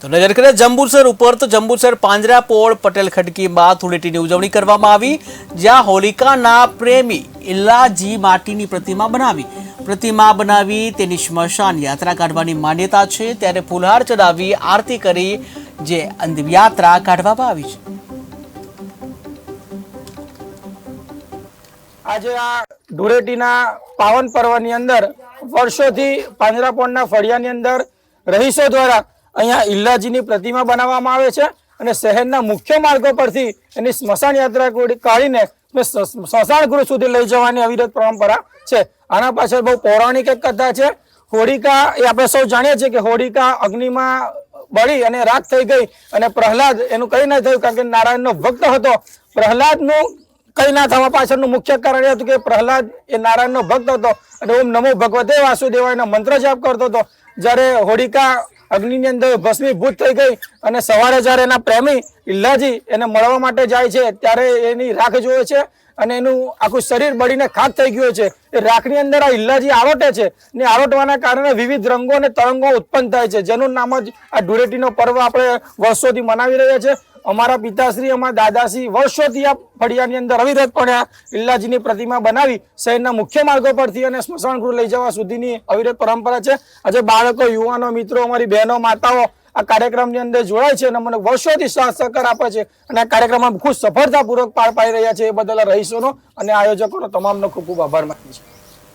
તો નજર કરીએ જંબુસર ઉપર તો જંબુસર પાંજરાપોળ પટેલ ખડકીમાં ધૂળેટીની ઉજવણી કરવામાં આવી, જ્યાં હોલિકાના પ્રેમી ઇલ્લાજી માટીની પ્રતિમા બનાવી તેની સ્મશાન યાત્રા કાઢવાની માન્યતા છે। ત્યારે ફૂલહાર ચડાવી આરતી કરી જે અંતિમયાત્રા કાઢવામાં આવી છે। આજે આ ધૂળેટીના પાવન પર્વની અંદર વર્ષોથી પાંજરાપોળના ફળિયાની અંદર રહીશો દ્વારા અહીંયા ઇલ્લાજીની પ્રતિમા બનાવવામાં આવે છે અને શહેરના મુખ્ય માર્ગો પરથી એની સ્મશાન યાત્રા કાઢીને સ્મશાન ગૃહ સુધી લઈ જવાની અવિરત પરંપરા છે। આના પાછળ બહુ પૌરાણિક એક કથા છે। હોળિકા એ આપણે સૌ જાણીએ છીએ કે હોળિકા અગ્નિમાં બળી અને રાખ થઈ ગઈ અને પ્રહલાદ એનું કંઈ ના થયું કારણ કે નારાયણનો ભક્ત હતો। પ્રહલાદનું કંઈ ના થવા પાછળનું મુખ્ય કારણ એ હતું કે પ્રહલાદ એ નારાયણનો ભક્ત હતો અને ઓમ નમો ભગવતે વાસુદેવાયના મંત્ર જાપ કરતો હતો। જ્યારે હોળિકા અગ્નિની અંદર ભસ્મીભૂત થઈ ગઈ અને સવારે જ્યારે એના પ્રેમી ઇલ્લાજી એને મળવા માટે જાય છે ત્યારે એની રાખ જોવે છે અને એનું આખું શરીર બળીને ખાક થઈ ગયું છે। એ રાખની અંદર આ ઇલ્લાજી આરોટે છે ને આરોટવાના કારણે વિવિધ રંગો અને તરંગો ઉત્પન્ન થાય છે, જેનું નામ જ આ ધૂળેટીનો પર્વ આપણે વર્ષોથી મનાવી રહ્યા છીએ। અમારા પિતાશ્રી અમારા દાદાશ્રી વર્ષોથી આ ફળિયાની અંદર અવિરતપણે આ ઇલ્લાજીની પ્રતિમા બનાવી શહેરના મુખ્ય માર્ગો પરથી અને સ્મશાન ગૃહ લઈ જવા સુધીની અવિરત પરંપરા છે। આજે બાળકો, યુવાનો, મિત્રો, અમારી બહેનો, માતાઓ આ કાર્યક્રમની અંદર જોડાય છે અને મને વર્ષોથી સાથ સહકાર આપે છે અને આ કાર્યક્રમમાં ખૂબ સફળતાપૂર્વક પાર પાડી રહ્યા છે। એ બદલ રહીશોનો અને આયોજકોનો તમામનો ખૂબ ખૂબ આભાર માનું છું।